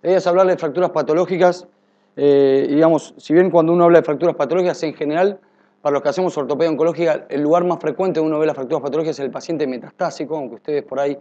La idea es hablar de fracturas patológicas. Digamos, si bien cuando uno habla de fracturas patológicas, en general, para los que hacemos ortopedia oncológica, el lugar más frecuente donde uno ve las fracturas patológicas es el paciente metastásico, aunque ustedes por ahí,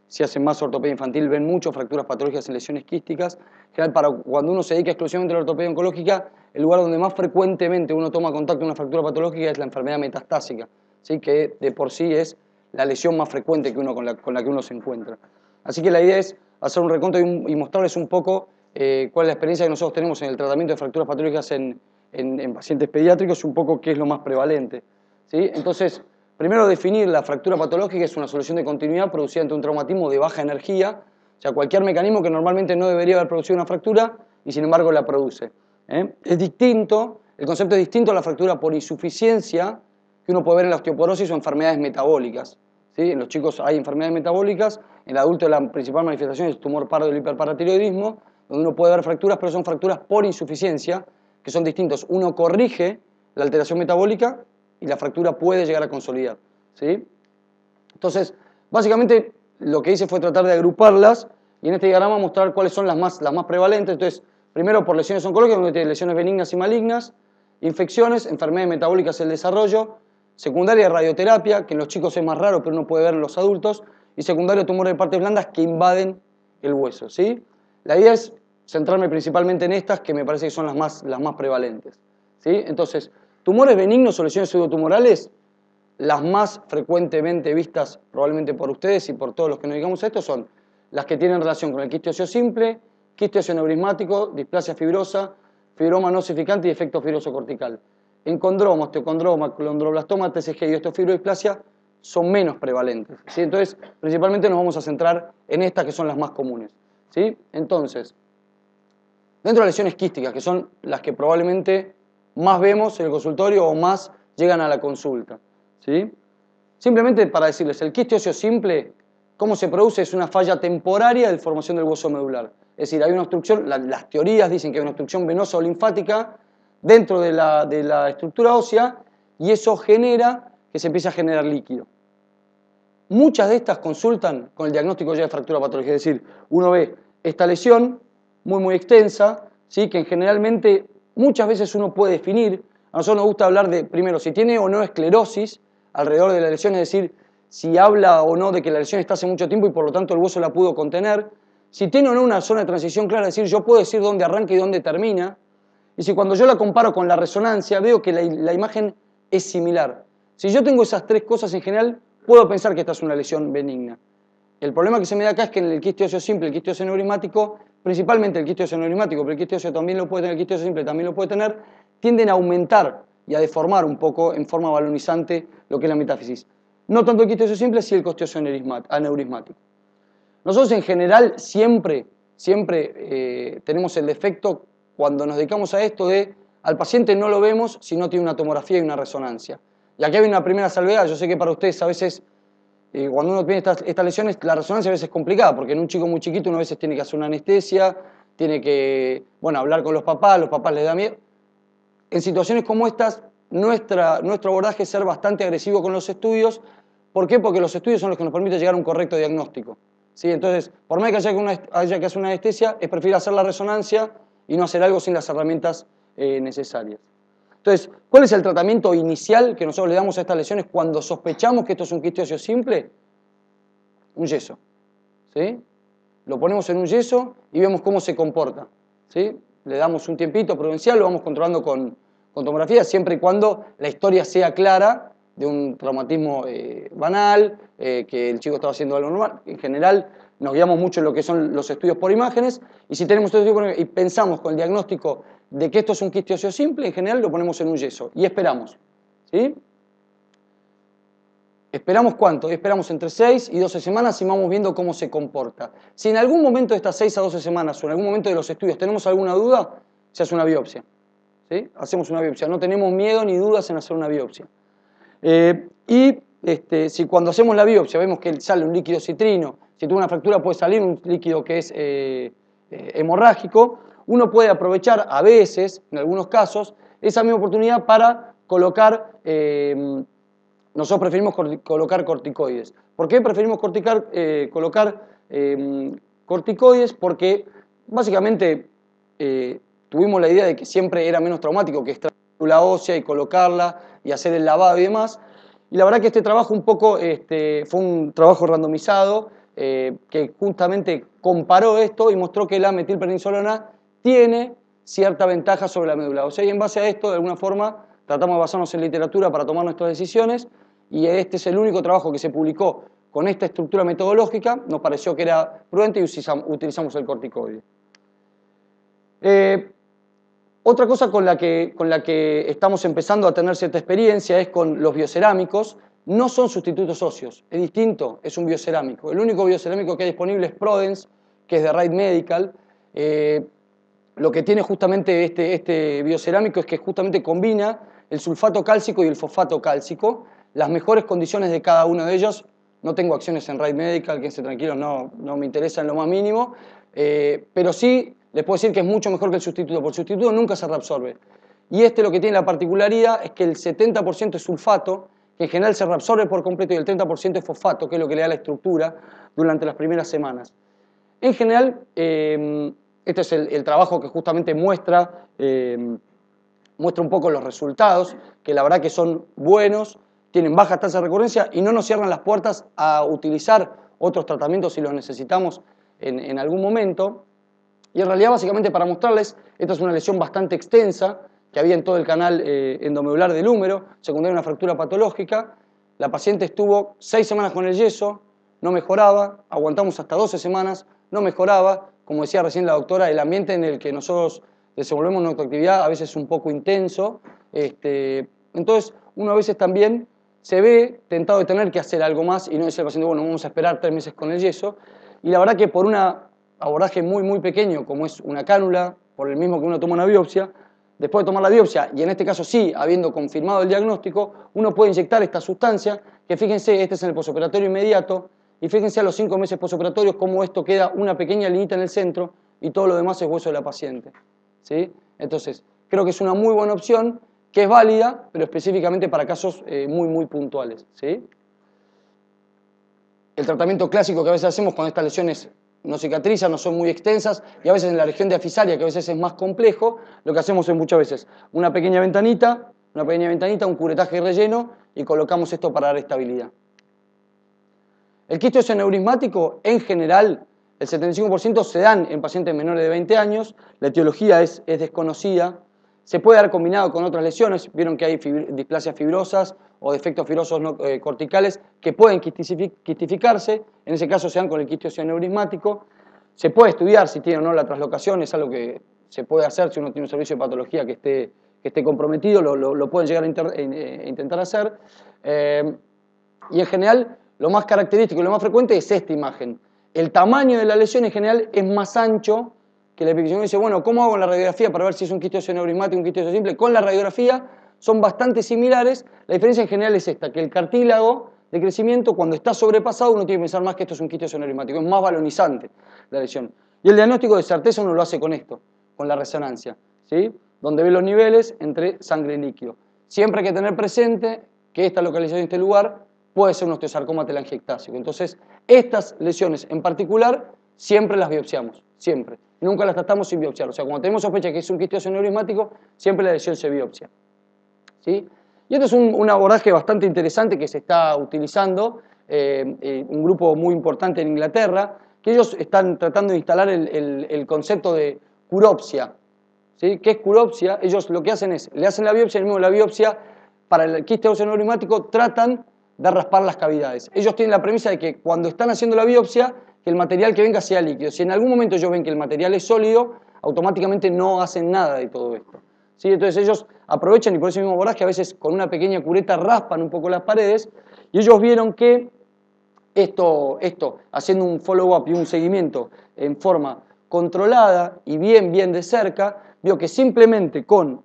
si hacen más ortopedia infantil, ven mucho fracturas patológicas en lesiones quísticas. En general, para cuando uno se dedica exclusivamente a la ortopedia oncológica, el lugar donde más frecuentemente uno toma contacto con una fractura patológica es la enfermedad metastásica, ¿sí? Que de por sí es la lesión más frecuente que uno, con la que uno se encuentra. Así que la idea es hacer un reconto y mostrarles un poco cuál es la experiencia que nosotros tenemos en el tratamiento de fracturas patológicas en pacientes pediátricos y un poco qué es lo más prevalente, ¿sí? Entonces, primero definir la fractura patológica es una solución de continuidad producida ante un traumatismo de baja energía, o sea, cualquier mecanismo que normalmente no debería haber producido una fractura y sin embargo la produce. Es distinto, el concepto es distinto a la fractura por insuficiencia que uno puede ver en la osteoporosis o enfermedades metabólicas, ¿sí? En los chicos hay enfermedades metabólicas, en el adulto la principal manifestación es tumor pardo del hiperparatiroidismo, donde uno puede ver fracturas, pero son fracturas por insuficiencia, que son distintos. Uno corrige la alteración metabólica y la fractura puede llegar a consolidar, ¿sí? Entonces, básicamente lo que hice fue tratar de agruparlas y en este diagrama mostrar cuáles son las más prevalentes. Entonces, primero por lesiones oncológicas, donde tiene lesiones benignas y malignas, infecciones, enfermedades metabólicas del desarrollo, secundaria radioterapia, que en los chicos es más raro, pero uno puede ver en los adultos, y secundario tumores de partes blandas que invaden el hueso, ¿sí? La idea es centrarme principalmente en estas, que me parece que son las más prevalentes, ¿sí? Entonces, tumores benignos o lesiones pseudotumorales, las más frecuentemente vistas probablemente por ustedes y por todos los que nos dedicamos a esto son las que tienen relación con el quiste óseo simple, quiste óseo neurismático, displasia fibrosa, fibroma no osificante y efecto fibroso cortical. En condroma, osteocondroma, clondroblastoma, TCG y osteofibrodisplasia son menos prevalentes, ¿sí? Entonces, principalmente nos vamos a centrar en estas que son las más comunes, ¿sí? Entonces, dentro de lesiones quísticas, que son las que probablemente más vemos en el consultorio o más llegan a la consulta, ¿sí? Simplemente para decirles, el quiste óseo simple, cómo se produce es una falla temporaria de formación del hueso medular. Es decir, hay una obstrucción, las teorías dicen que hay una obstrucción venosa o linfática dentro de la estructura ósea y eso genera que se empiece a generar líquido. Muchas de estas consultan con el diagnóstico ya de fractura patológica, es decir, uno ve esta lesión muy extensa, ¿sí? Que generalmente muchas veces uno puede definir. A nosotros nos gusta hablar de, primero, si tiene o no esclerosis alrededor de la lesión, es decir, si habla o no de que la lesión está hace mucho tiempo y por lo tanto el hueso la pudo contener, si tiene o no una zona de transición clara, es decir, yo puedo decir dónde arranca y dónde termina, y si cuando yo la comparo con la resonancia veo que la imagen es similar. Si yo tengo esas tres cosas en general, puedo pensar que esta es una lesión benigna. El problema que se me da acá es que en el quiste óseo simple, el quiste óseo neurismático, principalmente el quiste óseo neurismático, pero el quiste óseo también lo puede tener, el quiste óseo simple también lo puede tener, tienden a aumentar y a deformar un poco en forma balonizante lo que es la metáfisis. No tanto el quiste óseo simple, sí el quiste óseo aneurismático. Nosotros en general siempre tenemos el defecto cuando nos dedicamos a esto de al paciente no lo vemos si no tiene una tomografía y una resonancia. Y aquí hay una primera salvedad, yo sé que para ustedes a veces cuando uno tiene estas lesiones, la resonancia a veces es complicada, porque en un chico muy chiquito uno a veces tiene que hacer una anestesia, tiene que, hablar con los papás les da miedo. En situaciones como estas, nuestro abordaje es ser bastante agresivo con los estudios. ¿Por qué? Porque los estudios son los que nos permiten llegar a un correcto diagnóstico, ¿sí? Entonces, por más que haya que hacer una anestesia, es preferible hacer la resonancia y no hacer algo sin las herramientas necesarias. Entonces, ¿cuál es el tratamiento inicial que nosotros le damos a estas lesiones cuando sospechamos que esto es un quiste óseo simple? Un yeso, ¿sí? Lo ponemos en un yeso y vemos cómo se comporta, ¿sí? Le damos un tiempito prudencial, lo vamos controlando con tomografía, siempre y cuando la historia sea clara de un traumatismo banal, que el chico estaba haciendo algo normal. En general, nos guiamos mucho en lo que son los estudios por imágenes, y si tenemos estudios por imágenes y pensamos con el diagnóstico de que esto es un quiste óseo simple, en general lo ponemos en un yeso y esperamos, ¿sí? ¿Esperamos cuánto? Esperamos entre 6 y 12 semanas y vamos viendo cómo se comporta. Si en algún momento de estas 6 a 12 semanas o en algún momento de los estudios tenemos alguna duda, se hace una biopsia, ¿sí? Hacemos una biopsia. No tenemos miedo ni dudas en hacer una biopsia. Si cuando hacemos la biopsia vemos que sale un líquido citrino, si tuvo una fractura puede salir un líquido que es hemorrágico, uno puede aprovechar a veces, en algunos casos, esa misma oportunidad para colocar... nosotros preferimos colocar corticoides. ¿Por qué preferimos colocar corticoides? Porque básicamente tuvimos la idea de que siempre era menos traumático que extraer la médula ósea y colocarla y hacer el lavado y demás. Y la verdad que este trabajo un poco fue un trabajo randomizado que justamente comparó esto y mostró que la metilprednisolona tiene cierta ventaja sobre la médula ósea. Y en base a esto, de alguna forma, tratamos de basarnos en literatura para tomar nuestras decisiones y este es el único trabajo que se publicó con esta estructura metodológica. Nos pareció que era prudente y utilizamos el corticoide. Otra cosa con la que estamos empezando a tener cierta experiencia es con los biocerámicos. No son sustitutos óseos, es distinto, es un biocerámico. El único biocerámico que hay disponible es Prodens, que es de Wright Medical. Lo que tiene justamente este biocerámico es que justamente combina el sulfato cálcico y el fosfato cálcico, las mejores condiciones de cada uno de ellos. No tengo acciones en Wright Medical, quédense tranquilos, no me interesa en lo más mínimo, pero sí les puedo decir que es mucho mejor que el sustituto, porque el sustituto nunca se reabsorbe. Y lo que tiene la particularidad es que el 70% es sulfato, que en general se reabsorbe por completo, y el 30% es fosfato, que es lo que le da la estructura durante las primeras semanas. En general, este es el trabajo que justamente muestra un poco los resultados, que la verdad que son buenos, tienen baja tasa de recurrencia y no nos cierran las puertas a utilizar otros tratamientos si los necesitamos en algún momento. Y en realidad, básicamente, para mostrarles, esta es una lesión bastante extensa que había en todo el canal endomedular del húmero, secundaria a una fractura patológica. La paciente estuvo 6 semanas con el yeso, no mejoraba, aguantamos hasta 12 semanas, no mejoraba. Como decía recién la doctora, el ambiente en el que nosotros desenvolvemos nuestra actividad a veces es un poco intenso. Entonces, uno a veces también se ve tentado de tener que hacer algo más y no dice al paciente, bueno, vamos a esperar 3 meses con el yeso. Y la verdad que por un abordaje muy pequeño, como es una cánula, por el mismo que uno toma una biopsia, después de tomar la biopsia, y en este caso sí, habiendo confirmado el diagnóstico, uno puede inyectar esta sustancia, que fíjense, este es en el posoperatorio inmediato, y fíjense a los 5 meses posoperatorios cómo esto queda una pequeña linita en el centro y todo lo demás es hueso de la paciente. ¿Sí? Entonces, creo que es una muy buena opción, que es válida, pero específicamente para casos muy puntuales. ¿Sí? El tratamiento clásico que a veces hacemos cuando estas lesiones no cicatrizan, no son muy extensas, y a veces en la región diafisaria, que a veces es más complejo, lo que hacemos es muchas veces una pequeña ventanita, un curetaje y relleno, y colocamos esto para dar estabilidad. El quiste oseoneurismático, en general, el 75% se dan en pacientes menores de 20 años, la etiología es desconocida, se puede dar combinado con otras lesiones, vieron que hay displasias fibrosas o defectos fibrosos corticales que pueden quistificarse, en ese caso se dan con el quiste oseoneurismático. Se puede estudiar si tiene o no la traslocación, es algo que se puede hacer si uno tiene un servicio de patología que esté comprometido, lo pueden llegar a intentar hacer. Y en general, lo más característico y lo más frecuente es esta imagen. El tamaño de la lesión en general es más ancho que la epilepsia. Uno dice, bueno, ¿cómo hago la radiografía para ver si es un quiste oseoneurismático o un quiste oseo simple? Con la radiografía son bastante similares. La diferencia en general es esta, que el cartílago de crecimiento, cuando está sobrepasado, uno tiene que pensar más que esto es un quiste oseoneurismático. Es más balonizante la lesión. Y el diagnóstico de certeza uno lo hace con esto, con la resonancia, ¿sí? Donde ve los niveles entre sangre y líquido. Siempre hay que tener presente que esta localización en este lugar puede ser un osteosarcoma telangiectásico. Entonces, estas lesiones en particular, siempre las biopsiamos, siempre. Nunca las tratamos sin biopsiar. O sea, cuando tenemos sospecha que es un quiste oseoneurismático, siempre la lesión se biopsia. ¿Sí? Y esto es un abordaje bastante interesante que se está utilizando, un grupo muy importante en Inglaterra, que ellos están tratando de instalar el concepto de curopsia. ¿Sí? ¿Qué es curopsia? Ellos lo que hacen es, le hacen la biopsia, y mismo la biopsia, para el quiste oseoneurismático, tratan de raspar las cavidades. Ellos tienen la premisa de que cuando están haciendo la biopsia, que el material que venga sea líquido. Si en algún momento ellos ven que el material es sólido, automáticamente no hacen nada de todo esto. ¿Sí? Entonces ellos aprovechan, y por ese mismo abordaje a veces con una pequeña cureta raspan un poco las paredes, y ellos vieron que esto haciendo un follow-up y un seguimiento en forma controlada y bien de cerca, vio que simplemente con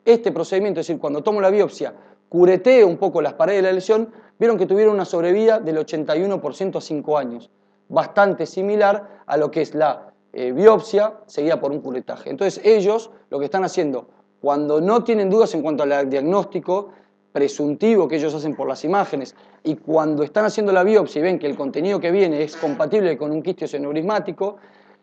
este procedimiento, es decir, cuando tomo la biopsia, cureteo un poco las paredes de la lesión, vieron que tuvieron una sobrevida del 81% a 5 años, bastante similar a lo que es la biopsia seguida por un curetaje. Entonces ellos lo que están haciendo, cuando no tienen dudas en cuanto al diagnóstico presuntivo que ellos hacen por las imágenes, y cuando están haciendo la biopsia y ven que el contenido que viene es compatible con un quiste oseoneurismático,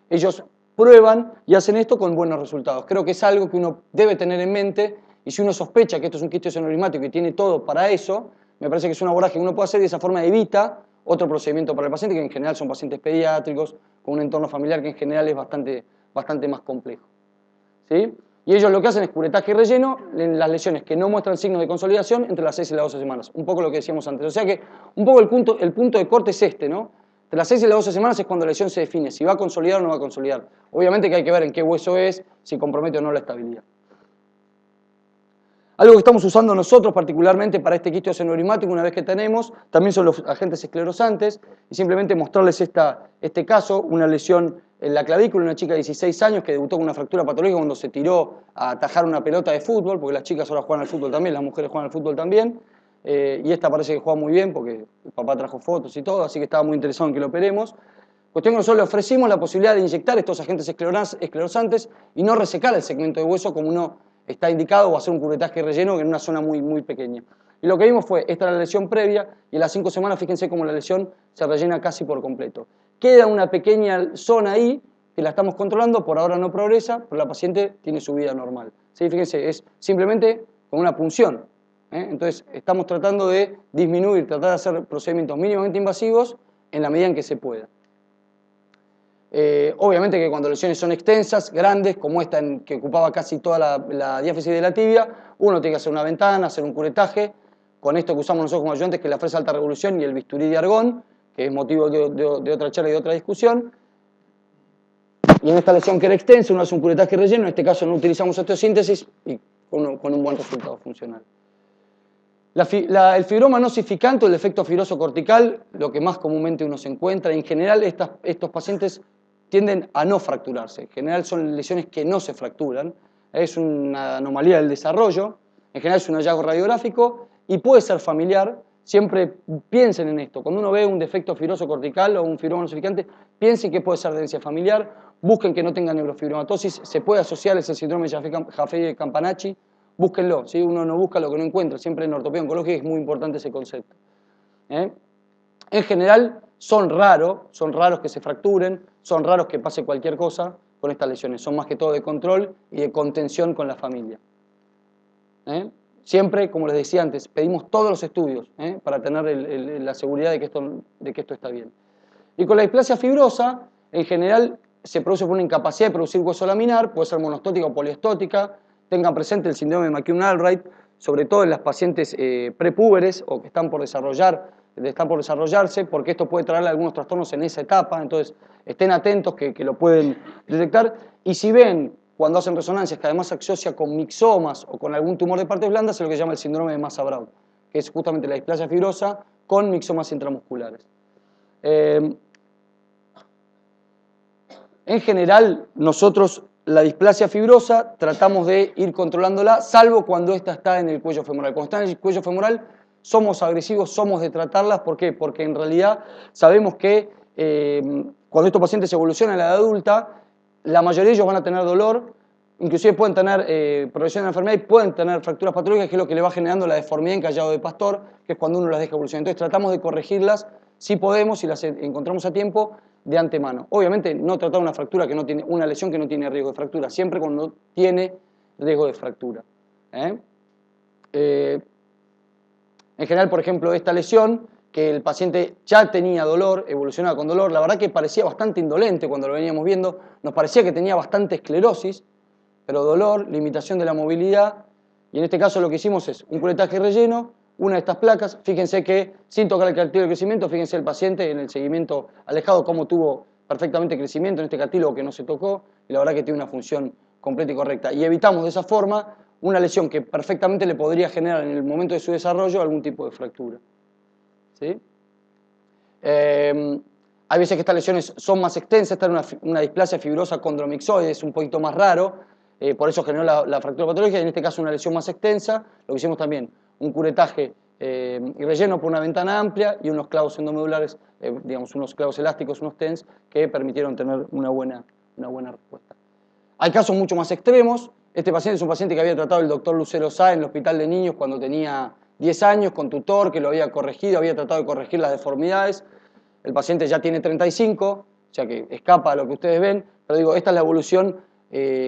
ellos prueban y hacen esto con buenos resultados. Creo que es algo que uno debe tener en mente, y si uno sospecha que esto es un quiste neuroenigmático y tiene todo para eso, me parece que es un abordaje que uno puede hacer y de esa forma evita otro procedimiento para el paciente, que en general son pacientes pediátricos, con un entorno familiar que en general es bastante más complejo. ¿Sí? Y ellos lo que hacen es curetaje y relleno en las lesiones que no muestran signos de consolidación entre las 6 y las 12 semanas. Un poco lo que decíamos antes. O sea que un poco el punto de corte es este, ¿no? Entre las 6 y las 12 semanas es cuando la lesión se define, si va a consolidar o no va a consolidar. Obviamente que hay que ver en qué hueso es, si compromete o no la estabilidad. Algo que estamos usando nosotros particularmente para este quiste neuroenigmático, una vez que tenemos, también son los agentes esclerosantes, y simplemente mostrarles este caso, una lesión en la clavícula, una chica de 16 años que debutó con una fractura patológica cuando se tiró a atajar una pelota de fútbol, porque las chicas ahora juegan al fútbol también, las mujeres juegan al fútbol también, y esta parece que juega muy bien porque el papá trajo fotos y todo, así que estaba muy interesado en que lo operemos. Cuestión que nosotros le ofrecimos la posibilidad de inyectar estos agentes esclerosantes y no resecar el segmento de hueso como uno está indicado, o hacer un curetaje relleno en una zona muy pequeña. Y lo que vimos fue, esta era la lesión previa, y en las 5 semanas fíjense cómo la lesión se rellena casi por completo. Queda una pequeña zona ahí, que la estamos controlando, por ahora no progresa, pero la paciente tiene su vida normal. ¿Sí? Fíjense, es simplemente con una punción. Entonces, estamos tratando de disminuir, tratar de hacer procedimientos mínimamente invasivos en la medida en que se pueda. Obviamente que cuando lesiones son extensas, grandes, como esta que ocupaba casi toda la diáfisis de la tibia, uno tiene que hacer una ventana, hacer un curetaje, con esto que usamos nosotros como ayudantes, que es la fresa de alta revolución y el bisturí de argón, que es motivo de otra charla y de otra discusión. Y en esta lesión que era extensa, uno hace un curetaje relleno, en este caso no utilizamos osteosíntesis y con un buen resultado funcional. El fibroma no significante o el efecto fibroso cortical, lo que más comúnmente uno se encuentra, en general estos pacientes tienden a no fracturarse. En general son lesiones que no se fracturan. Es una anomalía del desarrollo. En general es un hallazgo radiográfico y puede ser familiar. Siempre piensen en esto. Cuando uno ve un defecto fibroso cortical o un fibroma no significante, piensen que puede ser de herencia familiar. Busquen que no tenga neurofibromatosis. Se puede asociar ese síndrome de Jaffe-Campanachi. Búsquenlo. ¿Sí? Uno no busca lo que no encuentra. Siempre en ortopedia oncológica es muy importante ese concepto. En general son raros que se fracturen, son raros que pase cualquier cosa con estas lesiones, son más que todo de control y de contención con la familia. Siempre, como les decía antes, pedimos todos los estudios para tener la seguridad de que esto está bien. Y con la displasia fibrosa, en general se produce por una incapacidad de producir hueso laminar, puede ser monostótica o poliestótica. Tengan presente el síndrome de McCune-Albright, sobre todo en las pacientes prepúberes o que están por desarrollarse, porque esto puede traerle algunos trastornos en esa etapa, entonces estén atentos que lo pueden detectar. Y si ven, cuando hacen resonancias, que además se asocia con mixomas o con algún tumor de partes blandas, es lo que se llama el síndrome de Massa-Brown, que es justamente la displasia fibrosa con mixomas intramusculares. En general, nosotros la displasia fibrosa tratamos de ir controlándola, salvo cuando esta está en el cuello femoral. Cuando está en el cuello femoral, somos agresivos, somos de tratarlas. ¿Por qué? Porque en realidad sabemos que cuando estos pacientes evolucionan a la edad adulta, la mayoría de ellos van a tener dolor, inclusive pueden tener progresión de la enfermedad y pueden tener fracturas patológicas, que es lo que le va generando la deformidad en callado de Pastor, que es cuando uno las deja evolucionar. Entonces tratamos de corregirlas si podemos, si las encontramos a tiempo, de antemano. Obviamente no tratar una fractura que no tiene, una lesión que no tiene riesgo de fractura, siempre cuando tiene riesgo de fractura. En general, por ejemplo, esta lesión, que el paciente ya tenía dolor, evolucionaba con dolor, la verdad que parecía bastante indolente cuando lo veníamos viendo, nos parecía que tenía bastante esclerosis, pero dolor, limitación de la movilidad, y en este caso lo que hicimos es un curetaje relleno, una de estas placas, fíjense que sin tocar el cartílago de crecimiento, fíjense el paciente en el seguimiento alejado cómo tuvo perfectamente crecimiento en este cartílago que no se tocó, y la verdad que tiene una función completa y correcta. Y evitamos de esa forma una lesión que perfectamente le podría generar en el momento de su desarrollo algún tipo de fractura. ¿Sí? Hay veces que estas lesiones son más extensas, esta es una displasia fibrosa condromixoide, es un poquito más raro, por eso generó la fractura patológica, y en este caso una lesión más extensa, lo que hicimos también, un curetaje y relleno por una ventana amplia y unos clavos endomedulares, digamos unos clavos elásticos, unos TENS, que permitieron tener una buena respuesta. Hay casos mucho más extremos. Este paciente es un paciente que había tratado el doctor Lucero Sá en el hospital de niños cuando tenía 10 años, con tutor que lo había corregido, había tratado de corregir las deformidades. El paciente ya tiene 35, o sea que escapa a lo que ustedes ven, Pero digo, esta es la evolución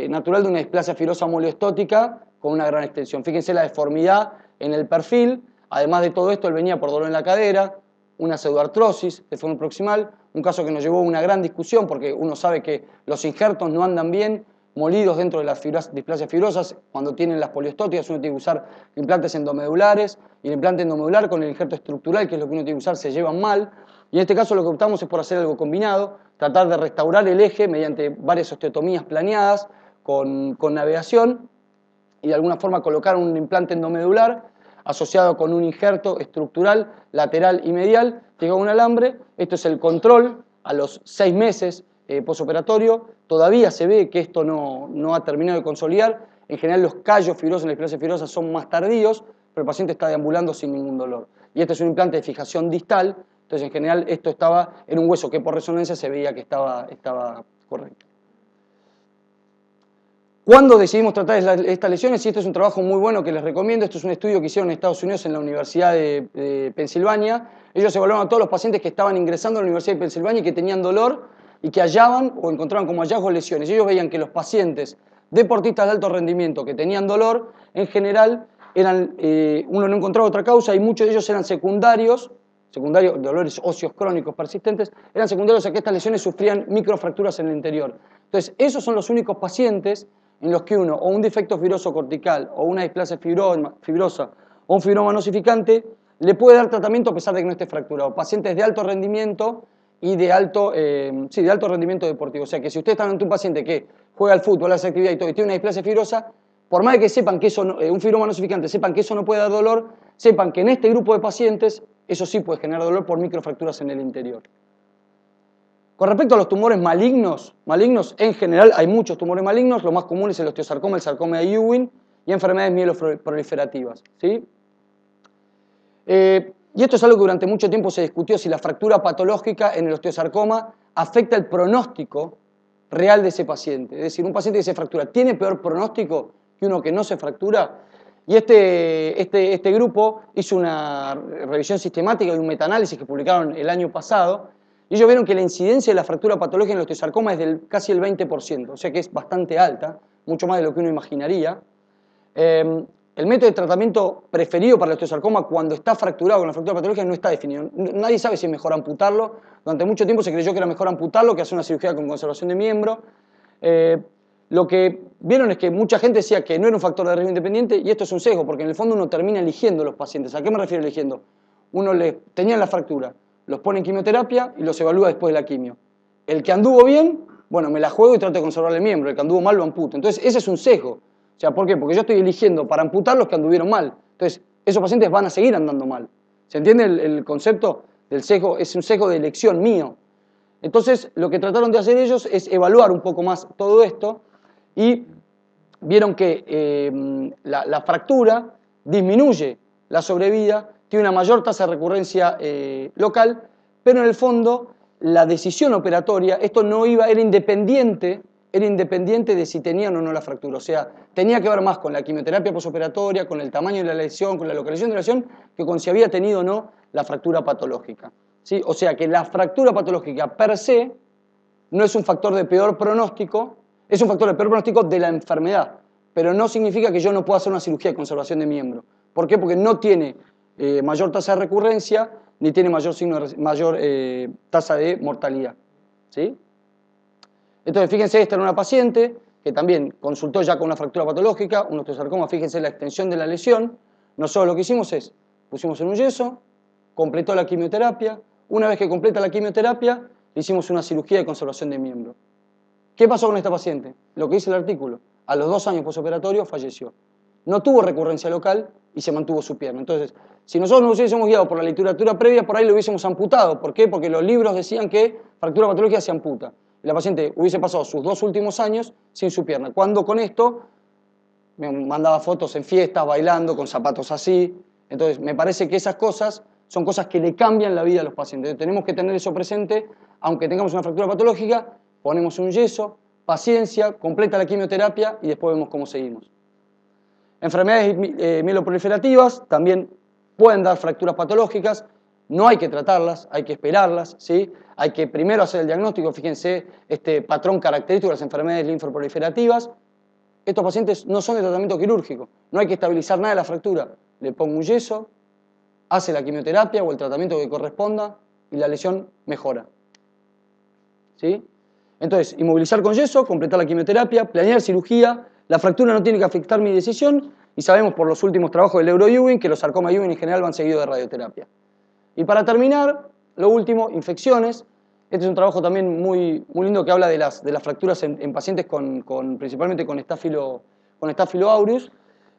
natural de una displasia fibrosa molioestótica con una gran extensión. Fíjense la deformidad en el perfil. Además de todo esto, él venía por dolor en la cadera, una pseudoartrosis de forma proximal, un caso que nos llevó a una gran discusión porque uno sabe que los injertos no andan bien molidos dentro de las displasias fibrosas. Cuando tienen las poliostóticas uno tiene que usar implantes endomedulares y el implante endomedular con el injerto estructural, que es lo que uno tiene que usar, se llevan mal. Y en este caso lo que optamos es por hacer algo combinado, tratar de restaurar el eje mediante varias osteotomías planeadas con navegación y de alguna forma colocar un implante endomedular asociado con un injerto estructural lateral y medial que lleva un alambre. Esto es el control a los 6 meses posoperatorio. Todavía se ve que esto no ha terminado de consolidar. En general los callos fibrosos en la displasia fibrosa son más tardíos, pero el paciente está deambulando sin ningún dolor. Y este es un implante de fijación distal, entonces en general esto estaba en un hueso que por resonancia se veía que estaba correcto. ¿Cuándo decidimos tratar estas lesiones? Y esto es un trabajo muy bueno que les recomiendo. Esto es un estudio que hicieron en Estados Unidos en la Universidad de Pensilvania. Ellos evaluaron a todos los pacientes que estaban ingresando a la Universidad de Pensilvania y que tenían dolor y que hallaban o encontraban como hallazgos lesiones. Y ellos veían que los pacientes deportistas de alto rendimiento que tenían dolor, en general, uno no encontraba otra causa y muchos de ellos eran secundarios, dolores óseos crónicos persistentes, eran secundarios a que estas lesiones sufrían microfracturas en el interior. Entonces, esos son los únicos pacientes en los que uno, o un defecto fibroso cortical, o una displasia fibrosa, o un fibroma nosificante, le puede dar tratamiento a pesar de que no esté fracturado. Pacientes de alto rendimiento y de alto rendimiento deportivo. O sea que si ustedes están ante un paciente que juega al fútbol, hace actividad y todo, y tiene una displasia fibrosa, por más de que sepan que eso un fibroma nosificante, sepan que eso no puede dar dolor, sepan que en este grupo de pacientes eso sí puede generar dolor por microfracturas en el interior. Con respecto a los tumores malignos en general hay muchos tumores malignos, lo más común es el osteosarcoma, el sarcoma de Ewing y enfermedades mieloproliferativas, ¿sí? Y esto es algo que durante mucho tiempo se discutió, si la fractura patológica en el osteosarcoma afecta el pronóstico real de ese paciente. Es decir, un paciente que se fractura, ¿tiene peor pronóstico que uno que no se fractura? Y este grupo hizo una revisión sistemática y un metaanálisis que publicaron el año pasado, y ellos vieron que la incidencia de la fractura patológica en el osteosarcoma es casi el 20%, o sea que es bastante alta, mucho más de lo que uno imaginaría. El método de tratamiento preferido para el osteosarcoma cuando está fracturado con la fractura patológica no está definido. Nadie sabe si es mejor amputarlo. Durante mucho tiempo se creyó que era mejor amputarlo que hacer una cirugía con conservación de miembro. Lo que vieron es que mucha gente decía que no era un factor de riesgo independiente y esto es un sesgo, porque en el fondo uno termina eligiendo los pacientes. ¿A qué me refiero eligiendo? Uno tenía la fractura, los pone en quimioterapia y los evalúa después de la quimio. El que anduvo bien, bueno, me la juego y trato de conservar el miembro. El que anduvo mal lo amputo. Entonces ese es un sesgo. O sea, ¿por qué? Porque yo estoy eligiendo para amputar los que anduvieron mal. Entonces, esos pacientes van a seguir andando mal. ¿Se entiende el concepto del sesgo? Es un sesgo de elección mío. Entonces, lo que trataron de hacer ellos es evaluar un poco más todo esto y vieron que la fractura disminuye la sobrevida, tiene una mayor tasa de recurrencia local, pero en el fondo la decisión operatoria, esto era independiente de si tenían o no la fractura. O sea, tenía que ver más con la quimioterapia posoperatoria, con el tamaño de la lesión, con la localización de la lesión, que con si había tenido o no la fractura patológica. ¿Sí? O sea que la fractura patológica per se no es un factor de peor pronóstico, es un factor de peor pronóstico de la enfermedad, pero no significa que yo no pueda hacer una cirugía de conservación de miembro. ¿Por qué? Porque no tiene mayor tasa de recurrencia ni tiene mayor tasa de mortalidad. ¿Sí? Entonces, fíjense, esta era una paciente que también consultó ya con una fractura patológica, un osteosarcoma, fíjense la extensión de la lesión. Nosotros lo que hicimos es, pusimos en un yeso, completó la quimioterapia. Una vez que completa la quimioterapia, le hicimos una cirugía de conservación de miembro. ¿Qué pasó con esta paciente? Lo que dice el artículo, a los 2 años posoperatorio falleció. No tuvo recurrencia local y se mantuvo su pierna. Entonces, si nosotros nos hubiésemos guiado por la literatura previa, por ahí lo hubiésemos amputado. ¿Por qué? Porque los libros decían que fractura patológica se amputa. La paciente hubiese pasado sus 2 últimos años sin su pierna. Cuando con esto me mandaba fotos en fiestas, bailando, con zapatos así. Entonces, me parece que esas cosas son cosas que le cambian la vida a los pacientes. Entonces, tenemos que tener eso presente, aunque tengamos una fractura patológica, ponemos un yeso, paciencia, completa la quimioterapia y después vemos cómo seguimos. Enfermedades mieloproliferativas también pueden dar fracturas patológicas. no hay que tratarlas, hay que esperarlas, ¿sí? Hay que primero hacer el diagnóstico, fíjense este patrón característico de las enfermedades linfoproliferativas. Estos pacientes no son de tratamiento quirúrgico, no hay que estabilizar nada de la fractura. Le pongo un yeso, hace la quimioterapia o el tratamiento que corresponda y la lesión mejora. ¿Sí? Entonces, inmovilizar con yeso, completar la quimioterapia, planear cirugía, la fractura no tiene que afectar mi decisión y sabemos por los últimos trabajos del Euro-Ewing que los sarcomas Ewing en general van seguidos de radioterapia. Y para terminar, lo último, infecciones. Este es un trabajo también muy lindo que habla de las fracturas en pacientes principalmente con Staphylo aureus.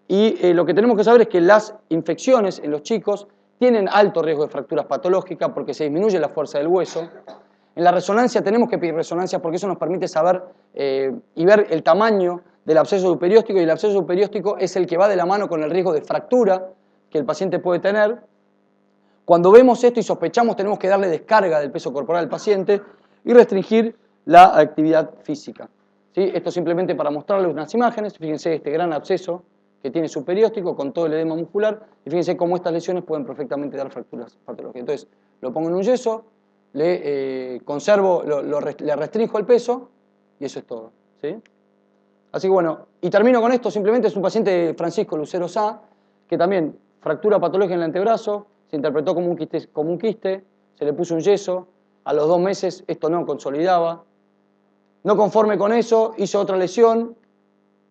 Y lo que tenemos que saber es que las infecciones en los chicos tienen alto riesgo de fracturas patológicas porque se disminuye la fuerza del hueso. En la resonancia tenemos que pedir resonancia porque eso nos permite saber y ver el tamaño del absceso subperióstico, y el absceso subperióstico es el que va de la mano con el riesgo de fractura que el paciente puede tener. Cuando vemos esto y sospechamos, tenemos que darle descarga del peso corporal al paciente y restringir la actividad física. ¿Sí? Esto simplemente para mostrarles unas imágenes. Fíjense este gran absceso que tiene subperióstico con todo el edema muscular, y fíjense cómo estas lesiones pueden perfectamente dar fracturas patológicas. Entonces, lo pongo en un yeso, le conservo, le restringo el peso y eso es todo. ¿Sí? Así que bueno, y termino con esto. Simplemente es un paciente de Francisco Lucero Sá, que también fractura patológica en el antebrazo, se interpretó como un quiste, se le puso un yeso, a los 2 meses esto no consolidaba. No conforme con eso, hizo otra lesión,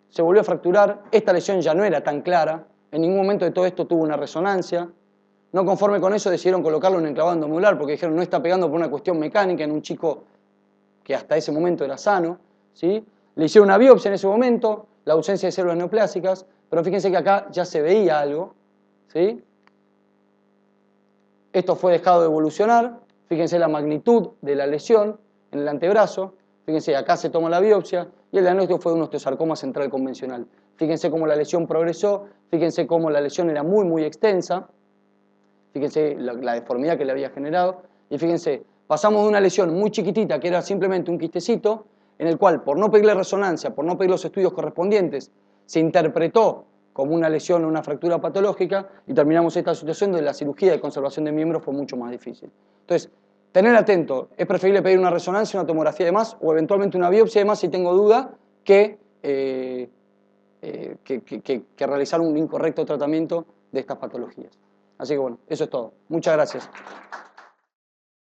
se volvió a fracturar, esta lesión ya no era tan clara, en ningún momento de todo esto tuvo una resonancia. No conforme con eso decidieron colocarlo en enclavado endomedular porque dijeron no está pegando por una cuestión mecánica en un chico que hasta ese momento era sano, ¿sí? Le hicieron una biopsia en ese momento, la ausencia de células neoplásicas, pero fíjense que acá ya se veía algo, ¿sí? Esto fue dejado de evolucionar, fíjense la magnitud de la lesión en el antebrazo, fíjense acá se toma la biopsia y el diagnóstico fue de un osteosarcoma central convencional. Fíjense cómo la lesión progresó, fíjense cómo la lesión era muy extensa, fíjense la deformidad que le había generado y fíjense, pasamos de una lesión muy chiquitita que era simplemente un quistecito, en el cual por no pedirle resonancia, por no pedir los estudios correspondientes, se interpretó como una lesión o una fractura patológica y terminamos esta situación donde la cirugía de conservación de miembros fue mucho más difícil. Entonces, tener atento, es preferible pedir una resonancia, una tomografía de más o eventualmente una biopsia de más si tengo duda que realizar un incorrecto tratamiento de estas patologías. Así que bueno, eso es todo. Muchas gracias.